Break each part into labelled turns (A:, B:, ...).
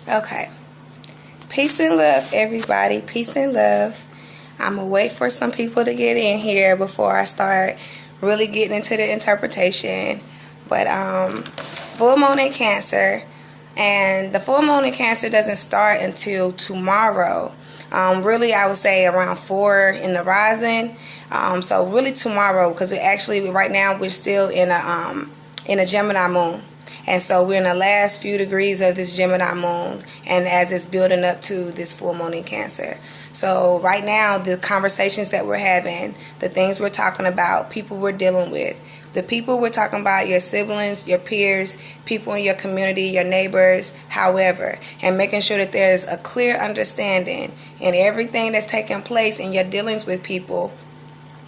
A: Okay. Peace and love, everybody. Peace and love. I'm going to wait for some people to get in here before I start really getting into the interpretation. But full moon in Cancer, and the full moon in Cancer doesn't start until tomorrow. Really, I would say around 4 in the rising. So really tomorrow, because right now we're still in a Gemini moon. And so we're in the last few degrees of this Gemini moon, and as it's building up to this full moon in Cancer. So right now, the conversations that we're having, the things we're talking about, people we're dealing with, the people we're talking about, your siblings, your peers, people in your community, your neighbors, however, and making sure that there's a clear understanding in everything that's taking place in your dealings with people.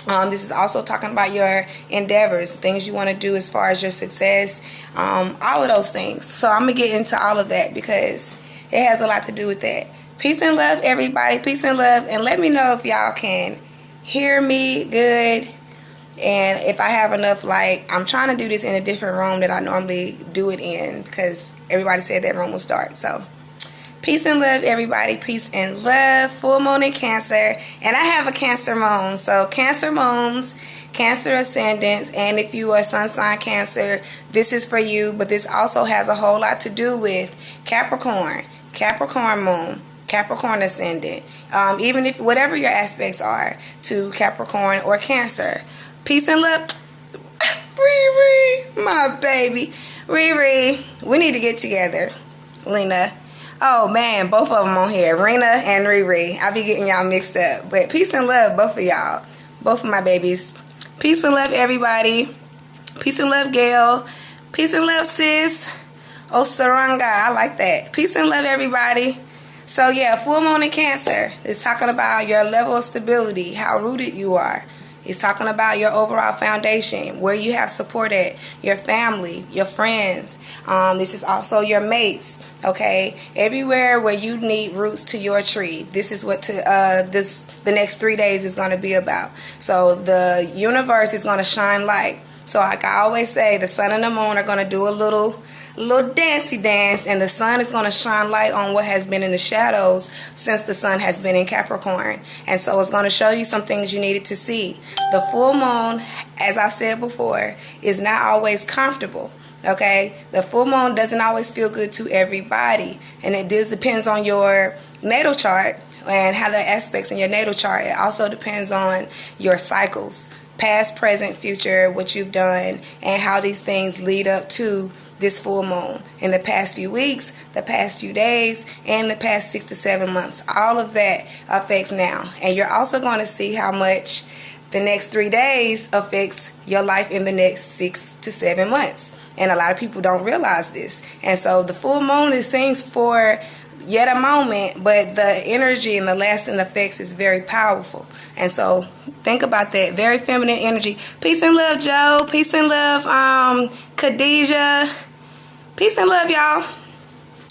A: This is also talking about your endeavors, things you want to do as far as your success, all of those things. So I'm going to get into all of that because it has a lot to do with that. Peace and love, everybody. Peace and love. And let me know if y'all can hear me good. And if I have enough, I'm trying to do this in a different room that I normally do it in because everybody said that room was dark. So peace and love, everybody. Peace and love. Full moon in Cancer. And I have a Cancer moon. So Cancer moons, Cancer ascendants, and if you are sun sign Cancer, this is for you. But this also has a whole lot to do with Capricorn, Capricorn moon, Capricorn ascendant. Even if whatever your aspects are to Capricorn or Cancer. Peace and love. Riri, my baby. Riri, we need to get together. Lena. Oh, man, both of them on here. Rena and Riri. I be getting y'all mixed up. But peace and love, both of y'all. Both of my babies. Peace and love, everybody. Peace and love, Gail. Peace and love, sis. Oh, Saranga. I like that. Peace and love, everybody. So, yeah, full moon in Cancer is talking about your level of stability, how rooted you are. It's talking about your overall foundation, where you have support at, your family, your friends. This is also your mates, okay? Everywhere where you need roots to your tree. This is what the next 3 days is going to be about. So the universe is going to shine light. So like I always say, the sun and the moon are going to do a little dancey dance, and the sun is going to shine light on what has been in the shadows since the sun has been in Capricorn. And so it's going to show you some things you needed to see. The full moon, as I've said before, is not always comfortable. Okay, the full moon doesn't always feel good to everybody, and it depends on your natal chart and how the aspects in your natal chart. It also depends on your cycles, past, present, future, what you've done, and how these things lead up to this full moon in the past few weeks, the past few days, and the past 6 to 7 months. All of that affects now. And you're also going to see how much the next 3 days affects your life in the next 6 to 7 months. And a lot of people don't realize this. And so the full moon is things for yet a moment, but the energy and the lasting effects is very powerful. And so think about that. Very feminine energy. Peace and love, Joe. Peace and love, Khadijah. Peace and love, y'all.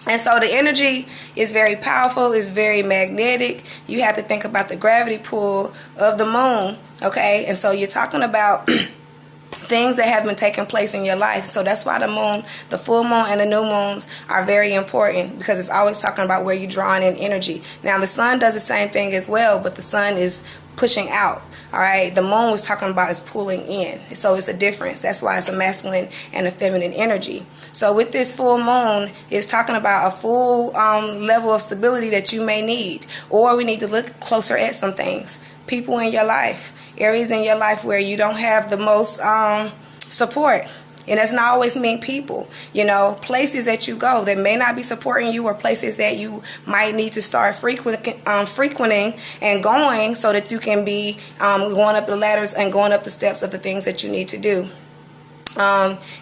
A: And so the energy is very powerful. It's very magnetic. You have to think about the gravity pull of the moon, okay? And so you're talking about things that have been taking place in your life. So that's why the moon, the full moon and the new moons are very important, because it's always talking about where you're drawing in energy. Now the sun does the same thing as well, but the sun is pushing out. All right, the moon was talking about is pulling in. So it's a difference. That's why it's a masculine and a feminine energy. So with this full moon, it's talking about a full level of stability that you may need. Or we need to look closer at some things. People in your life, areas in your life where you don't have the most support. And that's not always mean people. You know, places that you go that may not be supporting you, or places that you might need to start frequenting and going, so that you can be going up the ladders and going up the steps of the things that you need to do.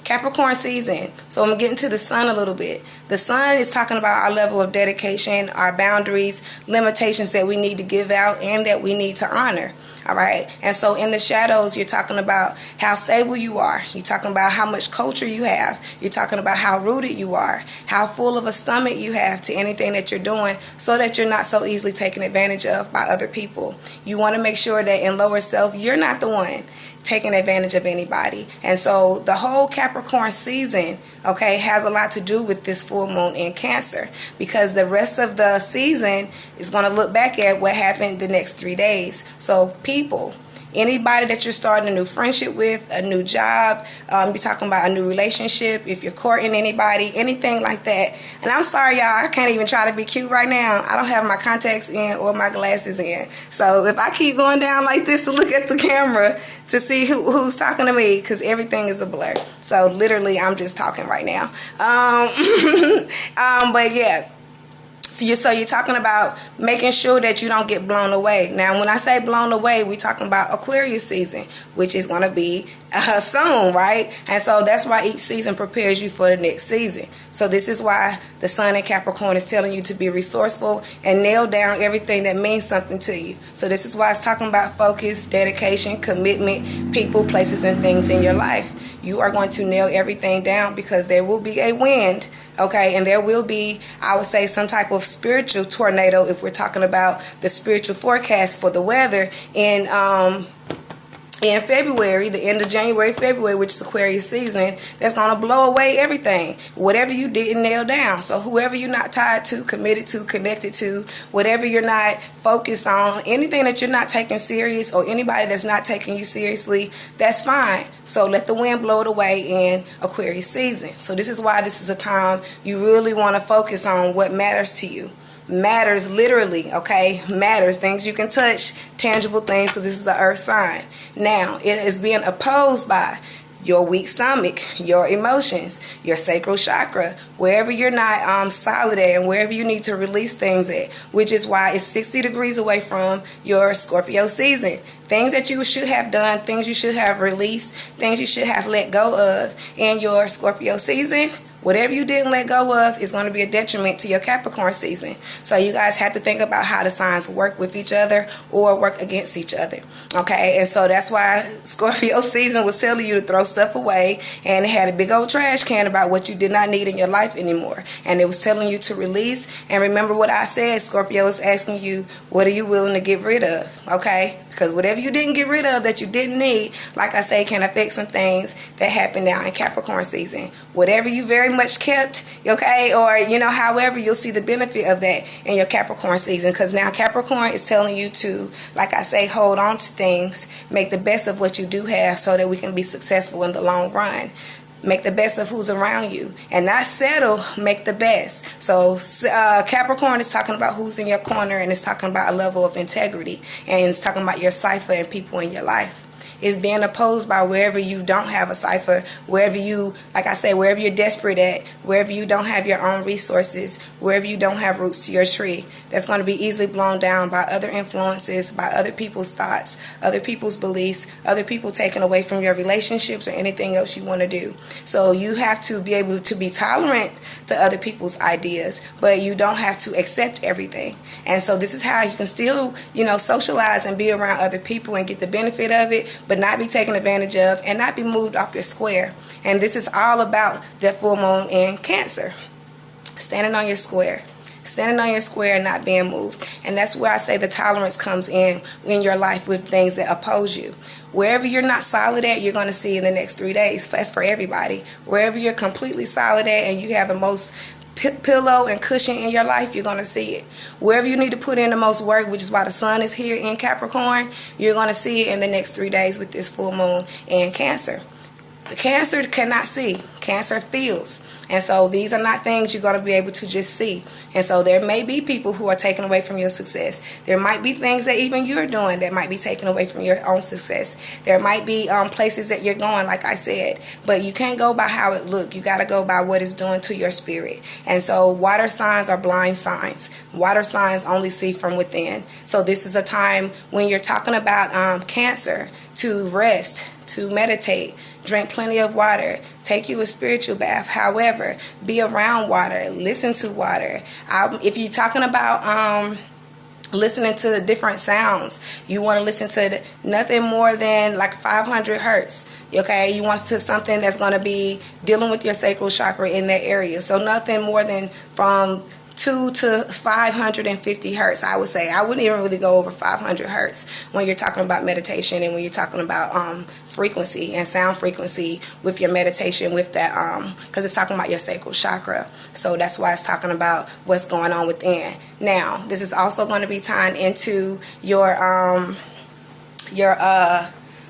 A: Capricorn season. So I'm getting to the sun a little bit. The sun is talking about our level of dedication, our boundaries, limitations that we need to give out and that we need to honor. All right. And so in the shadows, you're talking about how stable you are. You're talking about how much culture you have. You're talking about how rooted you are, how full of a stomach you have to anything that you're doing, so that you're not so easily taken advantage of by other people. You want to make sure that in lower self, you're not the one taking advantage of anybody. And so the whole Capricorn season, okay, has a lot to do with this full moon in Cancer, because the rest of the season is going to look back at what happened the next 3 days. So people, anybody that you're starting a new friendship with, a new job, you're talking about a new relationship, if you're courting anybody, anything like that. And I'm sorry, y'all, I can't even try to be cute right now. I don't have my contacts in or my glasses in. So if I keep going down like this to look at the camera to see who's talking to me, because everything is a blur. So literally, I'm just talking right now. But yeah. So you're talking about making sure that you don't get blown away. Now, when I say blown away, we're talking about Aquarius season, which is going to be soon, right? And so that's why each season prepares you for the next season. So this is why the Sun in Capricorn is telling you to be resourceful and nail down everything that means something to you. So this is why it's talking about focus, dedication, commitment, people, places, and things in your life. You are going to nail everything down, because there will be a wind. Okay, and there will be, I would say, some type of spiritual tornado if we're talking about the spiritual forecast for the weather in February, the end of January, February, which is Aquarius season, that's going to blow away everything, whatever you didn't nail down. So whoever you're not tied to, committed to, connected to, whatever you're not focused on, anything that you're not taking serious, or anybody that's not taking you seriously, that's fine. So let the wind blow it away in Aquarius season. So this is why this is a time you really want to focus on what matters to you. Matters literally, okay? Matters, things you can touch, tangible things, because this is an earth sign. Now, it is being opposed by your weak stomach, your emotions, your sacral chakra, wherever you're not solid at, and wherever you need to release things at, which is why it's 60 degrees away from your Scorpio season. Things that you should have done, things you should have released, things you should have let go of in your Scorpio season. Whatever you didn't let go of is going to be a detriment to your Capricorn season. So you guys have to think about how the signs work with each other or work against each other. Okay, and so that's why Scorpio season was telling you to throw stuff away, and it had a big old trash can about what you did not need in your life anymore. And it was telling you to release. And remember what I said, Scorpio is asking you, what are you willing to get rid of? Okay, because whatever you didn't get rid of that you didn't need, like I say, can affect some things that happen now in Capricorn season. Whatever you very much kept, okay, or however, you'll see the benefit of that in your Capricorn season, because now Capricorn is telling you to, like I say, hold on to things, make the best of what you do have, so that we can be successful in the long run. Make the best of who's around you, and not settle, make the best. So Capricorn is talking about who's in your corner, and it's talking about a level of integrity, and it's talking about your cipher and people in your life. Is being opposed by wherever you don't have a cipher, wherever you, like I said, wherever you're desperate at, wherever you don't have your own resources, wherever you don't have roots to your tree. That's going to be easily blown down by other influences, by other people's thoughts, other people's beliefs, other people taking away from your relationships or anything else you want to do. So you have to be able to be tolerant to other people's ideas, but you don't have to accept everything. And so this is how you can still, socialize and be around other people and get the benefit of it, but not be taken advantage of and not be moved off your square. And this is all about that full moon in Cancer. Standing on your square. Standing on your square and not being moved. And that's where I say the tolerance comes in your life with things that oppose you. Wherever you're not solid at, you're going to see in the next 3 days. That's for everybody. Wherever you're completely solid at and you have the most pillow and cushion in your life, you're going to see it. Wherever you need to put in the most work, which is why the sun is here in Capricorn, you're going to see it in the next 3 days with this full moon in Cancer. The Cancer cannot see. Cancer feels. And so these are not things you're going to be able to just see. And so there may be people who are taken away from your success. There might be things that even you're doing that might be taken away from your own success. There might be places that you're going, like I said. But you can't go by how it looks. You got to go by what it's doing to your spirit. And so water signs are blind signs. Water signs only see from within. So this is a time when you're talking about Cancer to rest, to meditate, drink plenty of water, take you a spiritual bath. However, be around water, listen to water. If you're talking about listening to the different sounds, you want to listen to nothing more than like 500 hertz. Okay, you want to something that's going to be dealing with your sacral chakra in that area. So nothing more than from 2 to 550 hertz, I would say. I wouldn't even really go over 500 hertz when you're talking about meditation and when you're talking about frequency and sound frequency with your meditation with that, because it's talking about your sacral chakra. So that's why it's talking about what's going on within. Now, this is also going to be tying into your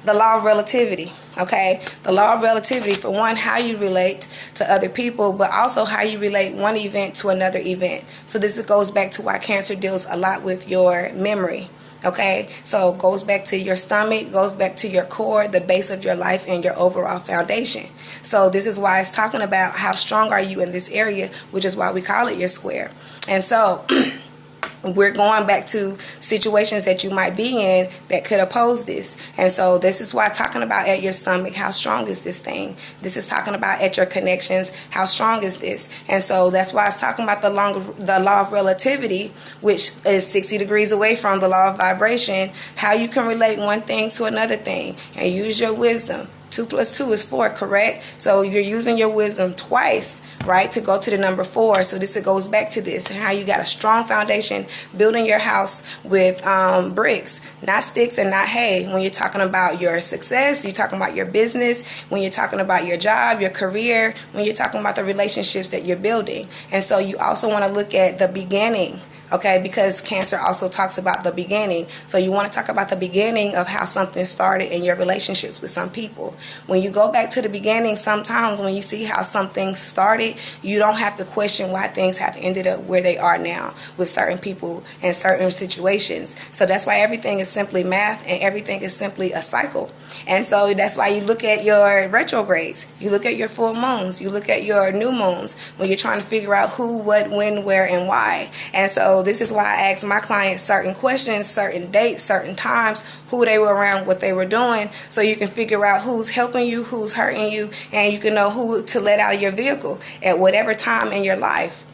A: the law of relativity. Okay, the law of relativity, for one, how you relate to other people, but also how you relate one event to another event. So this goes back to why Cancer deals a lot with your memory. Okay, so it goes back to your stomach, goes back to your core, the base of your life, and your overall foundation. So this is why it's talking about how strong are you in this area, which is why we call it your square. And so we're going back to situations that you might be in that could oppose this. And so this is why talking about at your stomach, how strong is this thing? This is talking about at your connections, how strong is this? And so that's why it's talking about the law of relativity, which is 60 degrees away from the law of vibration, how you can relate one thing to another thing and use your wisdom. 2 + 2 is 4, correct? So you're using your wisdom twice, right, to go to the number 4. So this, it goes back to this, and how you got a strong foundation building your house with bricks, not sticks and not hay. When you're talking about your success, you're talking about your business, when you're talking about your job, your career, when you're talking about the relationships that you're building. And so you also want to look at the beginning. Okay, because Cancer also talks about the beginning. So you want to talk about the beginning of how something started in your relationships with some people. When you go back to the beginning, sometimes when you see how something started, you don't have to question why things have ended up where they are now with certain people and certain situations. So that's why everything is simply math and everything is simply a cycle. And so that's why you look at your retrogrades, you look at your full moons, you look at your new moons when you're trying to figure out who, what, when, where, and why. And so this is why I ask my clients certain questions, certain dates, certain times, who they were around, what they were doing, so you can figure out who's helping you, who's hurting you, and you can know who to let out of your vehicle at whatever time in your life.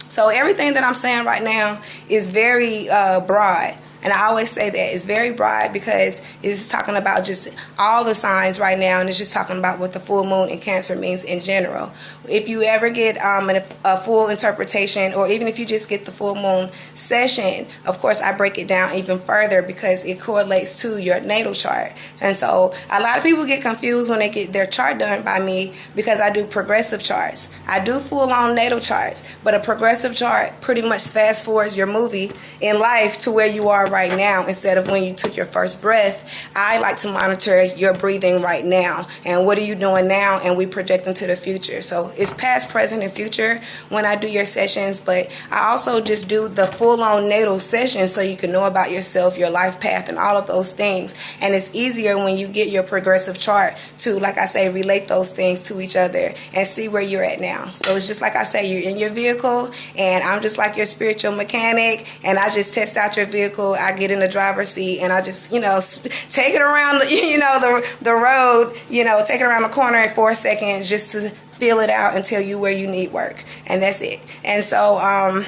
A: So everything that I'm saying right now is very broad. And I always say that it's very broad because it's talking about just all the signs right now, and it's just talking about what the full moon in Cancer means in general. If you ever get a full interpretation, or even if you just get the full moon session, of course I break it down even further because it correlates to your natal chart. And so a lot of people get confused when they get their chart done by me because I do progressive charts. I do full-on natal charts, but a progressive chart pretty much fast forwards your movie in life to where you are right now instead of when you took your first breath. I like to monitor your breathing right now and what are you doing now, and we project into the future. So it's past, present, and future when I do your sessions, but I also just do the full-on natal session so you can know about yourself, your life path, and all of those things. And it's easier when you get your progressive chart to, like I say, relate those things to each other and see where you're at now. So it's just like I say, you're in your vehicle and I'm just like your spiritual mechanic, and I just test out your vehicle. I get in the driver's seat and I just, take it around, the road, take it around the corner in 4 seconds just to feel it out and tell you where you need work. And that's it. And so, I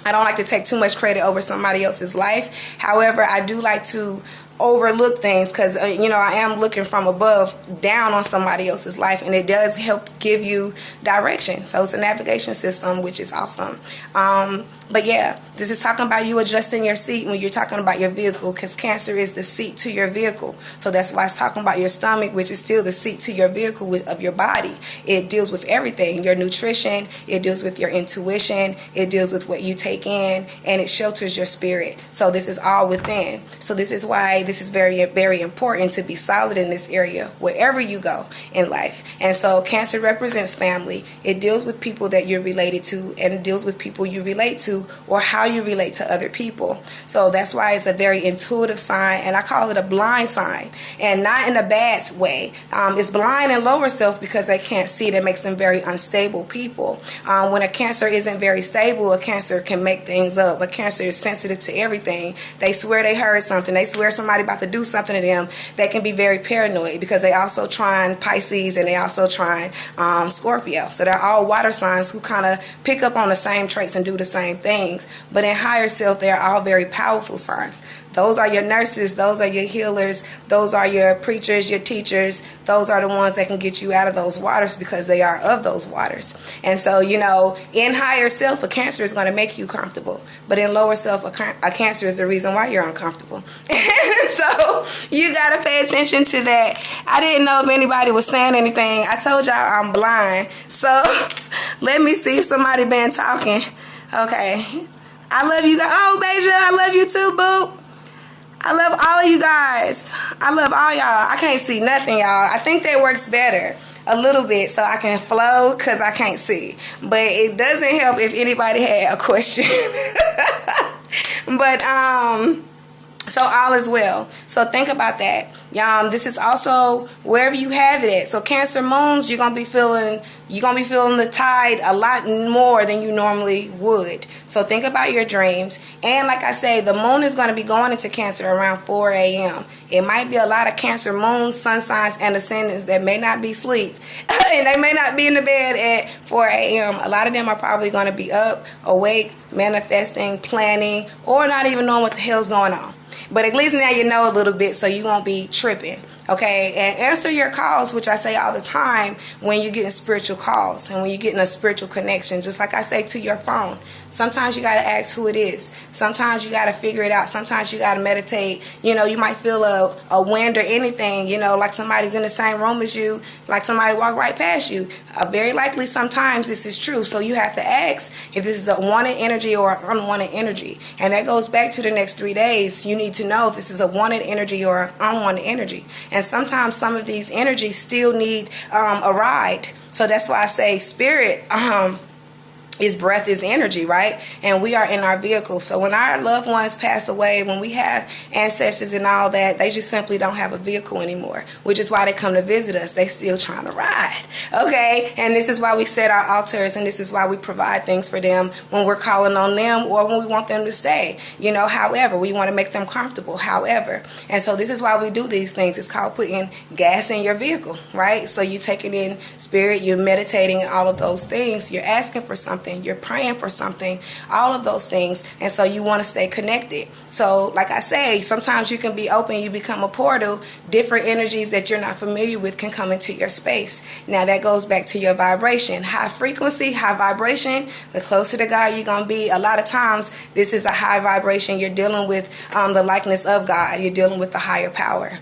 A: don't like to take too much credit over somebody else's life. However, I do like to overlook things because, I am looking from above down on somebody else's life, and it does help give you direction. So it's a navigation system, which is awesome. But yeah, this is talking about you adjusting your seat when you're talking about your vehicle, because Cancer is the seat to your vehicle. So that's why it's talking about your stomach, which is still the seat to your vehicle of your body. It deals with everything, your nutrition, it deals with your intuition, it deals with what you take in, and it shelters your spirit. So this is all within. So this is why this is very, very important to be solid in this area wherever you go in life. And so Cancer represents family. It deals with people that you're related to, and it deals with people you relate to, or how you relate to other people. So that's why it's a very intuitive sign, and I call it a blind sign, and not in a bad way. It's blind in lower self because they can't see. That makes them very unstable people. When a Cancer isn't very stable, a Cancer can make things up. A Cancer is sensitive to everything. They swear they heard something. They swear somebody about to do something to them. They can be very paranoid because they also trying Pisces and they also trying Scorpio. So they're all water signs who kind of pick up on the same traits and do the same things. But in higher self, they're all very powerful signs. Those are your nurses, those are your healers, those are your preachers, your teachers. Those are the ones that can get you out of those waters because they are of those waters. And so, in higher self, a Cancer is going to make you comfortable. But in lower self, a Cancer is the reason why you're uncomfortable. So you got to pay attention to that. I didn't know if anybody was saying anything. I told y'all I'm blind. So let me see if somebody been talking. Okay. I love you guys. Oh, Beja, I love you too, boo. I love all of you guys. I love all y'all. I can't see nothing, y'all. I think that works better a little bit so I can flow because I can't see. But it doesn't help if anybody had a question. But, so all is well. So think about that. This is also wherever you have it at. So Cancer moons, you're gonna be feeling the tide a lot more than you normally would. So think about your dreams. And like I say, the moon is gonna be going into Cancer around 4 a.m. It might be a lot of Cancer moons, sun signs, and ascendants that may not be asleep. And they may not be in the bed at 4 a.m. A lot of them are probably gonna be up, awake, manifesting, planning, or not even knowing what the hell's going on. But at least now you know a little bit so you won't be tripping. Okay, and answer your calls, which I say all the time when you're getting spiritual calls and when you're getting a spiritual connection, just like I say to your phone. Sometimes you got to ask who it is. Sometimes you got to figure it out. Sometimes you got to meditate. You might feel a wind or anything, like somebody's in the same room as you, like somebody walked right past you. Very likely sometimes this is true. So you have to ask if this is a wanted energy or unwanted energy. And that goes back to the next 3 days. You need to know if this is a wanted energy or unwanted energy. And sometimes some of these energies still need a ride. So that's why I say spirit is breath is energy, right? And we are in our vehicle. So when our loved ones pass away, when we have ancestors and all that, they just simply don't have a vehicle anymore, which is why they come to visit us. They still trying to ride, okay? And this is why we set our altars, and this is why we provide things for them when we're calling on them or when we want them to stay. However, we want to make them comfortable, however. And so this is why we do these things. It's called putting gas in your vehicle, right? So you take it in spirit, you're meditating and all of those things. You're asking for something. You're praying for something, all of those things. And so you want to stay connected. So like I say, sometimes you can be open, you become a portal, different energies that you're not familiar with can come into your space. Now that goes back to your vibration. High frequency, high vibration, the closer to God you're going to be. A lot of times this is a high vibration. You're dealing with the likeness of God. You're dealing with the higher power.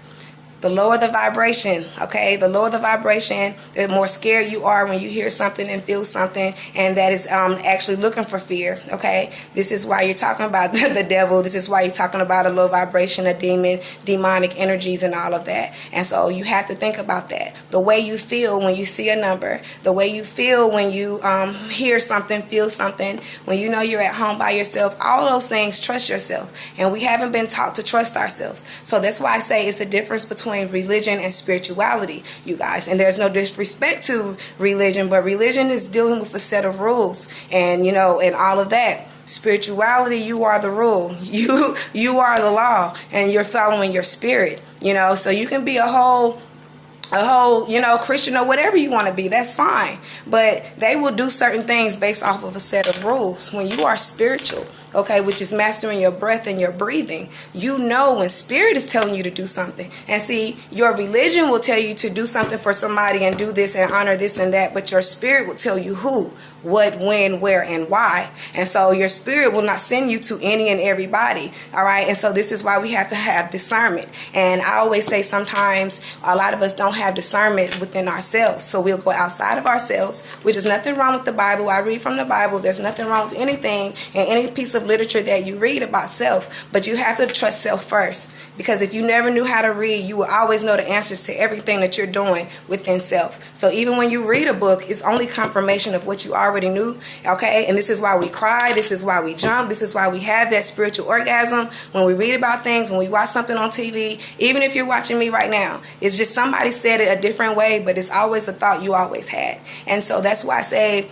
A: The lower the vibration, okay? The lower the vibration, the more scared you are when you hear something and feel something, and that is actually looking for fear, okay? This is why you're talking about the devil. This is why you're talking about a low vibration, a demon, demonic energies, and all of that. And so you have to think about that. The way you feel when you see a number, the way you feel when you hear something, feel something, when you know you're at home by yourself, all those things, trust yourself. And we haven't been taught to trust ourselves. So that's why I say it's the difference between religion and spirituality, you guys. And there's no disrespect to religion, but religion is dealing with a set of rules and and all of that. Spirituality, you are the rule. You are the law, and you're following your spirit. So you can be a whole Christian or whatever you want to be. That's fine. But they will do certain things based off of a set of rules. When you are spiritual, okay, which is mastering your breath and your breathing, when spirit is telling you to do something. And see, your religion will tell you to do something for somebody and do this and honor this and that, but your spirit will tell you who, what, when, where, and why. And so your spirit will not send you to any and everybody, all right? And so this is why we have to have discernment. And I always say sometimes a lot of us don't have discernment within ourselves, so we'll go outside of ourselves, which is nothing wrong with the Bible. I read from the Bible. There's nothing wrong with anything and any piece of literature that you read about self, but you have to trust self first, because if you never knew how to read, you will always know the answers to everything that you're doing within self. So even when you read a book, it's only confirmation of what you already knew, okay? And this is why we cry, this is why we jump, this is why we have that spiritual orgasm when we read about things, when we watch something on TV. Even if you're watching me right now, it's just somebody said it a different way, but it's always a thought you always had. And so that's why I say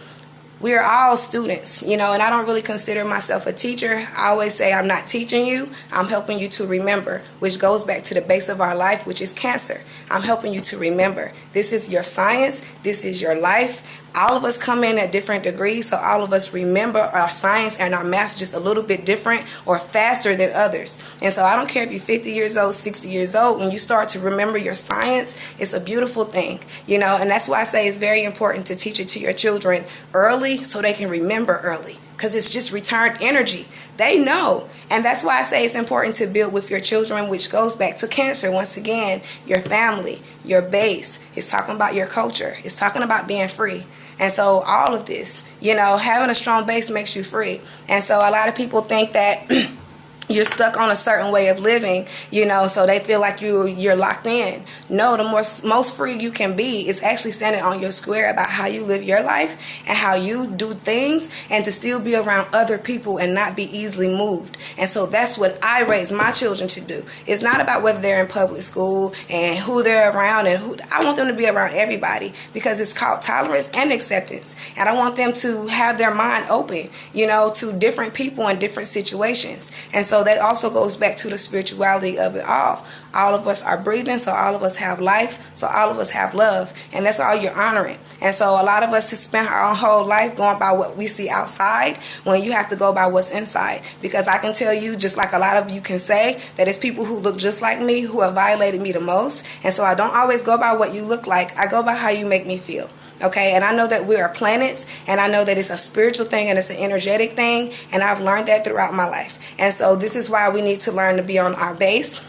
A: we're all students, and I don't really consider myself a teacher. I always say I'm not teaching you, I'm helping you to remember, which goes back to the base of our life, which is Cancer. I'm helping you to remember. This is your science, this is your life. All of us come in at different degrees, so all of us remember our science and our math just a little bit different or faster than others. And so I don't care if you're 50 years old, 60 years old, when you start to remember your science, it's a beautiful thing, you know. And that's why I say it's very important to teach it to your children early so they can remember early, because it's just returned energy. They know. And that's why I say it's important to build with your children, which goes back to Cancer. Once again, your family, your base. It's talking about your culture. It's talking about being free. And so all of this, you know, having a strong base makes you free. And so a lot of people think that you're stuck on a certain way of living, you know, so they feel like you're locked in. No, the most free you can be is actually standing on your square about how you live your life and how you do things, and to still be around other people and not be easily moved. And so that's what I raise my children to do. It's not about whether they're in public school and who they're around, and who I want them to be around everybody, because it's called tolerance and acceptance. And I want them to have their mind open, you know, to different people and different situations. And so that also goes back to the spirituality of it all. All of us are breathing, so all of us have life, so all of us have love, and that's all you're honoring. And so a lot of us have spent our whole life going by what we see outside, when you have to go by what's inside. Because I can tell you, just like a lot of you can say, that it's people who look just like me who have violated me the most. And so I don't always go by what you look like. I go by how you make me feel. Okay, and I know that we are planets, and I know that it's a spiritual thing and it's an energetic thing, and I've learned that throughout my life. And so this is why we need to learn to be on our base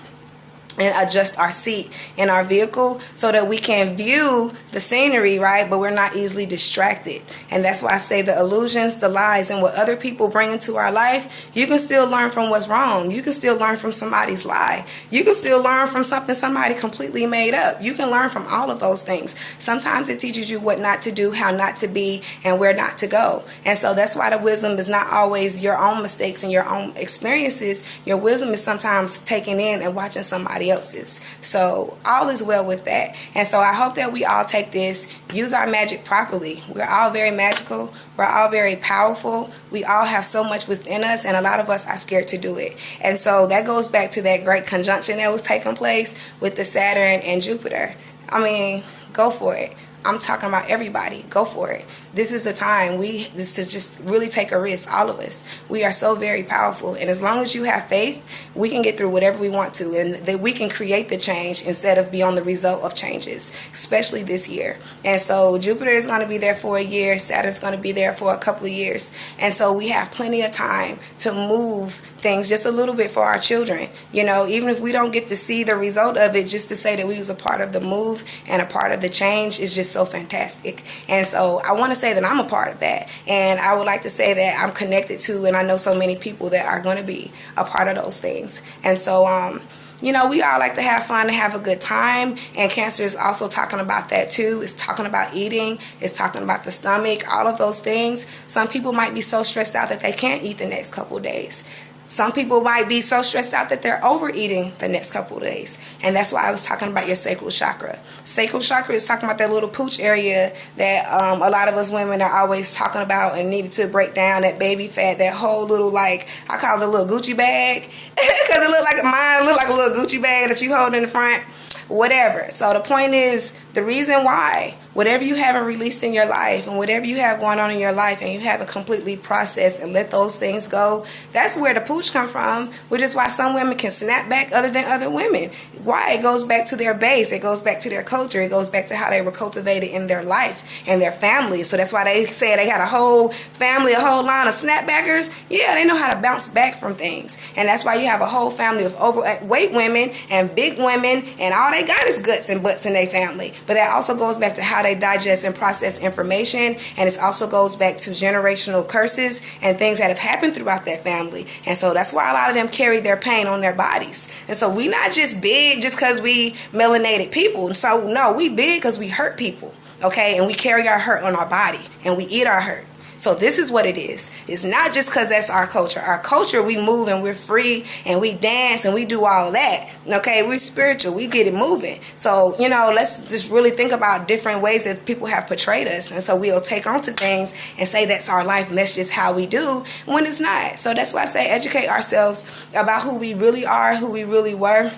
A: and adjust our seat in our vehicle so that we can view the scenery, right? But we're not easily distracted. And that's why I say the illusions, the lies, and what other people bring into our life, you can still learn from what's wrong. You can still learn from somebody's lie. You can still learn from something somebody completely made up. You can learn from all of those things. Sometimes it teaches you what not to do, how not to be, and where not to go. And so that's why the wisdom is not always your own mistakes and your own experiences. Your wisdom is sometimes taking in and watching somebody else's. So all is well with that. And so I hope that we all take this, use our magic properly. We're all very magical. We're all very powerful. We all have so much within us, and a lot of us are scared to do it. And so that goes back to that great conjunction that was taking place with the Saturn and Jupiter. I mean, go for it. I'm talking about everybody. Go for it. This is the time. This to just really take a risk, all of us. We are so very powerful. And as long as you have faith, we can get through whatever we want to. And that we can create the change instead of be on the result of changes, especially this year. And so Jupiter is going to be there for a year. Saturn's going to be there for a couple of years. And so we have plenty of time to move things just a little bit for our children. You know, even if we don't get to see the result of it, just to say that we was a part of the move and a part of the change is just so fantastic. And so I want to say that I'm a part of that. And I would like to say that I'm connected to, and I know so many people that are going to be a part of those things. And so, you know, we all like to have fun and have a good time. And Cancer is also talking about that too. It's talking about eating. It's talking about the stomach, all of those things. Some people might be so stressed out that they can't eat the next couple of days. Some people might be so stressed out that they're overeating the next couple of days. And that's why I was talking about your sacral chakra. Sacral chakra is talking about that little pooch area that a lot of us women are always talking about and needed to break down, that baby fat, that whole little, like, I call it a little Gucci bag. Because it looked like mine, looked like a little Gucci bag that you hold in the front. Whatever. So the point is, the reason why, whatever you haven't released in your life and whatever you have going on in your life and you haven't completely processed and let those things go, that's where the pooch come from, which is why some women can snap back other than other women. Why? It goes back to their base. It goes back to their culture. It goes back to how they were cultivated in their life and their family. So that's why they say they had a whole family, a whole line of snapbackers. Yeah, they know how to bounce back from things. And that's why you have a whole family of overweight women and big women, and all they got is guts and butts in their family. But that also goes back to how they digest and process information, and it also goes back to generational curses and things that have happened throughout that family. And so that's why a lot of them carry their pain on their bodies. And so we not just big just because we melanated people. So no, we big because we hurt people, okay? And we carry our hurt on our body, and we eat our hurt. So this is what it is. It's not just because that's our culture. Our culture, we move and we're free and we dance and we do all of that. Okay, we're spiritual. We get it moving. So, you know, let's just really think about different ways that people have portrayed us. And so we'll take onto things and say that's our life and that's just how we do, when it's not. So that's why I say educate ourselves about who we really are, who we really were,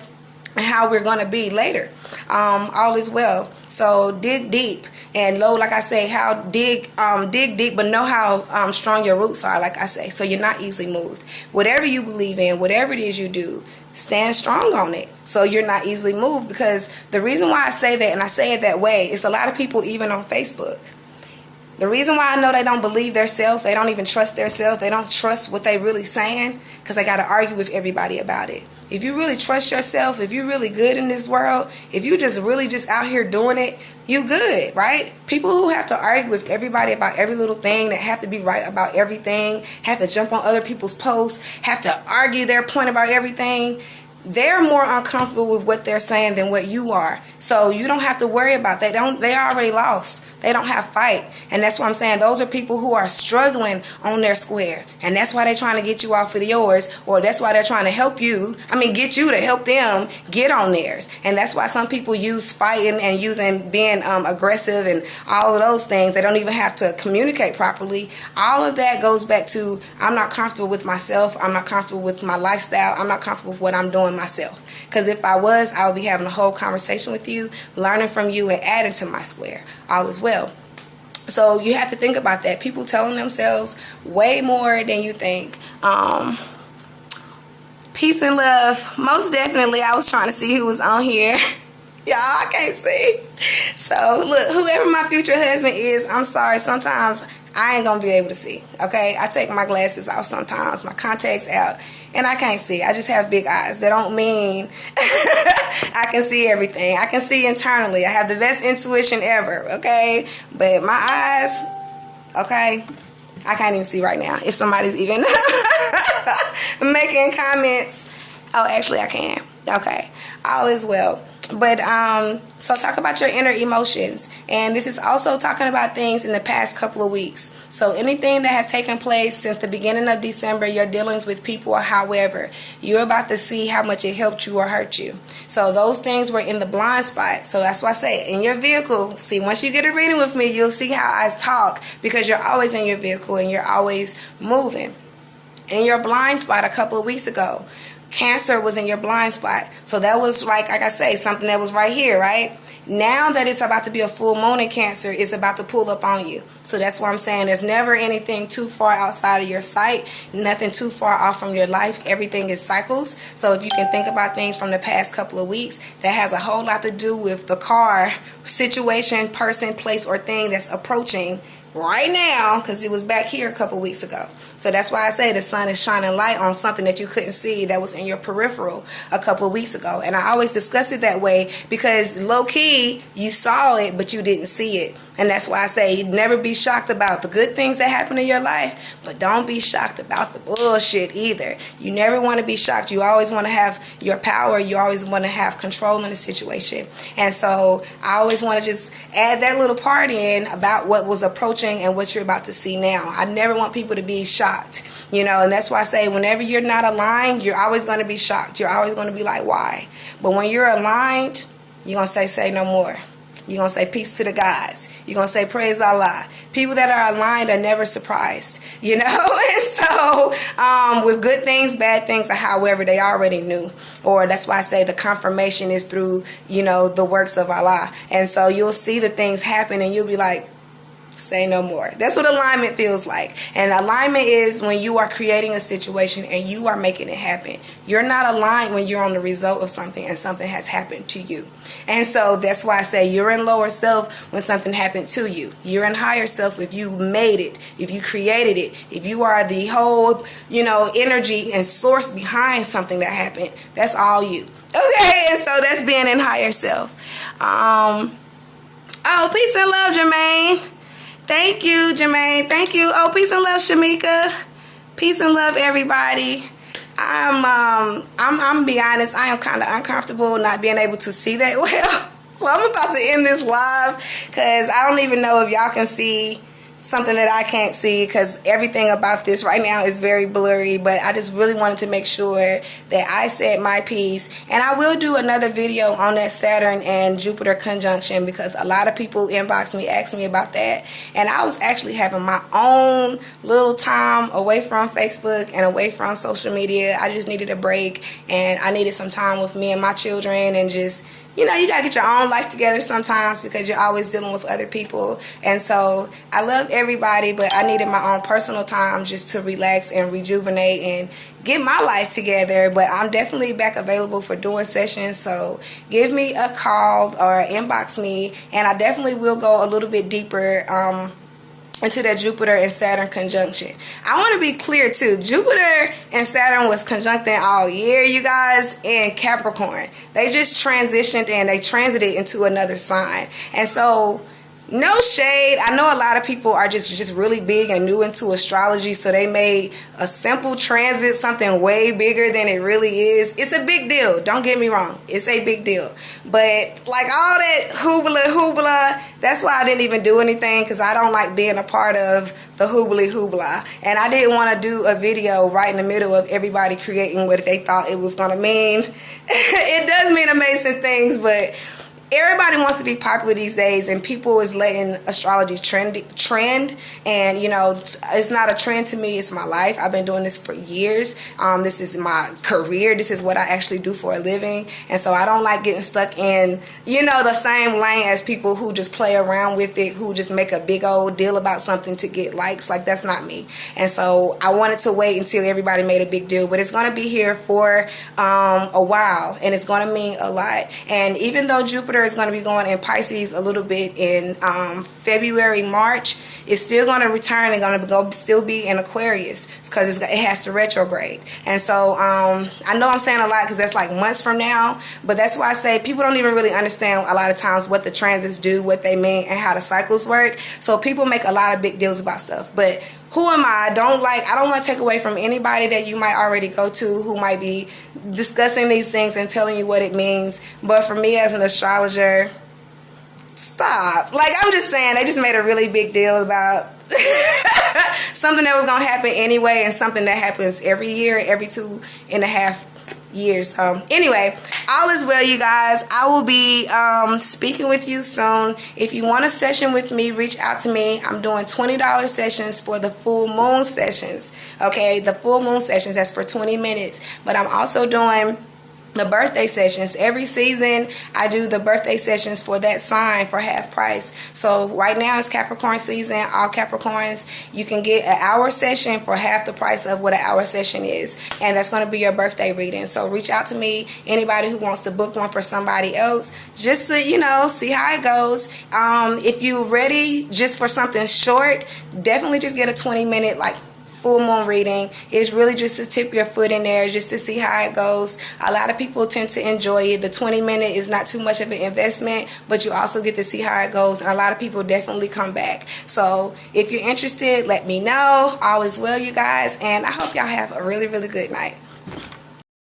A: and how we're going to be later. All is well. So dig deep. And know, like I say, how dig deep, but know how strong your roots are, like I say, so you're not easily moved. Whatever you believe in, whatever it is you do, stand strong on it so you're not easily moved. Because the reason why I say that, and I say it that way, is a lot of people, even on Facebook, the reason why I know they don't believe their self, they don't even trust their self, they don't trust what they really saying, because they got to argue with everybody about it. If you really trust yourself, if you're really good in this world, if you just really just out here doing it, you good, right? People who have to argue with everybody about every little thing, that have to be right about everything, have to jump on other people's posts, have to argue their point about everything, they're more uncomfortable with what they're saying than what you are. So you don't have to worry about that. They already lost. They don't have fight. And that's what I'm saying. Those are people who are struggling on their square. And that's why they're trying to get you off of yours. Or that's why they're trying to help you. Get you to help them get on theirs. And that's why some people use fighting and using being aggressive and all of those things. They don't even have to communicate properly. All of that goes back to, I'm not comfortable with myself. I'm not comfortable with my lifestyle. I'm not comfortable with what I'm doing myself. Because if I was, I would be having a whole conversation with you, learning from you, and adding to my square. All is well. So you have to think about that. People telling themselves way more than you think. Peace and love. Most definitely, I was trying to see who was on here. Y'all, I can't see. So, look, whoever my future husband is, I'm sorry. Sometimes I ain't going to be able to see. Okay? I take my glasses off sometimes, my contacts out, and I can't see. I just have big eyes. That don't mean I can see everything. I can see internally. I have the best intuition ever, okay? But my eyes, okay, I can't even see right now. If somebody's even making comments. Oh, actually I can. Okay. All is well. But so talk about your inner emotions. And this is also talking about things in the past couple of weeks. So anything that has taken place since the beginning of December, your dealings with people or however, you're about to see how much it helped you or hurt you. So those things were in the blind spot. So that's why I say in your vehicle, see, once you get a reading with me, you'll see how I talk, because you're always in your vehicle and you're always moving. In your blind spot a couple of weeks ago, Cancer was in your blind spot. So that was like I say, something that was right here, right? Now that it's about to be a full moon in Cancer, it's about to pull up on you. So that's why I'm saying there's never anything too far outside of your sight, nothing too far off from your life. Everything is cycles. So if you can think about things from the past couple of weeks, that has a whole lot to do with the car, situation, person, place, or thing that's approaching right now, because it was back here a couple weeks ago. So that's why I say the sun is shining light on something that you couldn't see that was in your peripheral a couple of weeks ago. And I always discuss it that way because low-key, you saw it, but you didn't see it. And that's why I say never be shocked about the good things that happen in your life, but don't be shocked about the bullshit either. You never want to be shocked. You always want to have your power. You always want to have control in the situation. And so I always want to just add that little part in about what was approaching and what you're about to see now. I never want people to be shocked. And that's why I say whenever you're not aligned, you're always going to be shocked. You're always going to be like, why? But when you're aligned, you're going to say no more. You're going to say peace to the gods. You're going to say praise Allah. People that are aligned are never surprised, And so with good things, bad things, or however, they already knew. Or that's why I say the confirmation is through, the works of Allah. And so you'll see the things happen and you'll be like, say no more. That's what alignment feels like. And alignment is when you are creating a situation and you are making it happen. You're not aligned when you're on the result of something and something has happened to you. And so that's why I say you're in lower self when something happened to you. You're in higher self if you made it, if you created it, if you are the whole, energy and source behind something that happened. That's all you. Okay, and so that's being in higher self. Peace and love, Jermaine. Thank you, Jermaine. Thank you. Oh, peace and love, Shamika. Peace and love, everybody. I'm gonna be honest. I am kind of uncomfortable not being able to see that well. So I'm about to end this live because I don't even know if y'all can see something that I can't see, because everything about this right now is very blurry. But I just really wanted to make sure that I said my piece. And I will do another video on that Saturn and Jupiter conjunction, because a lot of people inbox me, ask me about that. And I was actually having my own little time away from Facebook and away from social media. I just needed a break, and I needed some time with me and my children, and just you know, you gotta get your own life together sometimes because you're always dealing with other people. And so I love everybody, but I needed my own personal time just to relax and rejuvenate and get my life together. But I'm definitely back available for doing sessions, so give me a call or inbox me, and I definitely will go a little bit deeper into that Jupiter and Saturn conjunction. I want to be clear too. Jupiter and Saturn was conjuncting all year, you guys, in Capricorn. They just transitioned and they transited into another sign. And so, no shade. I know a lot of people are just really big and new into astrology, so they made a simple transit something way bigger than it really is. It's a big deal. Don't get me wrong. It's a big deal. But like all that hoobla, that's why I didn't even do anything, because I don't like being a part of the hoobla. And I didn't want to do a video right in the middle of everybody creating what they thought it was going to mean. It does mean amazing things, but everybody wants to be popular these days, and people is letting astrology trend. And you know, it's not a trend to me. It's my life. I've been doing this for years. This is my career. This is what I actually do for a living. And so I don't like getting stuck in, you know, the same lane as people who just play around with it, who just make a big old deal about something to get likes. Like, that's not me. And so I wanted to wait until everybody made a big deal. But it's going to be here for a while, and it's going to mean a lot. And even though Jupiter is going to be going in Pisces a little bit in February, March, it's still going to return and going to still be in Aquarius, because it has to retrograde. And so I know I'm saying a lot because that's like months from now, but that's why I say people don't even really understand a lot of times what the transits do, what they mean, and how the cycles work. So people make a lot of big deals about stuff, but who am I? I don't want to take away from anybody that you might already go to who might be discussing these things and telling you what it means. But for me as an astrologer, stop. Like, I'm just saying, they just made a really big deal about something that was going to happen anyway, and something that happens every year, every 2.5 years. Anyway, all is well, you guys. I will be speaking with you soon. If you want a session with me, reach out to me. I'm doing $20 sessions for the full moon sessions. Okay, the full moon sessions, that's for 20 minutes. But I'm also doing the birthday sessions. Every season I do the birthday sessions for that sign for half price. So right now it's Capricorn season. All Capricorns, you can get an hour session for half the price of what an hour session is, and that's going to be your birthday reading. So reach out to me, anybody who wants to book one for somebody else, just to, you know, see how it goes. If you're ready just for something short, definitely just get a 20-minute like full moon reading. It's really just to tip your foot in there, just to see how it goes. A lot of people tend to enjoy it. The 20-minute is not too much of an investment, but you also get to see how it goes, and a lot of people definitely come back. So if you're interested, let me know. All is well, you guys, and I hope y'all have a really, really good night.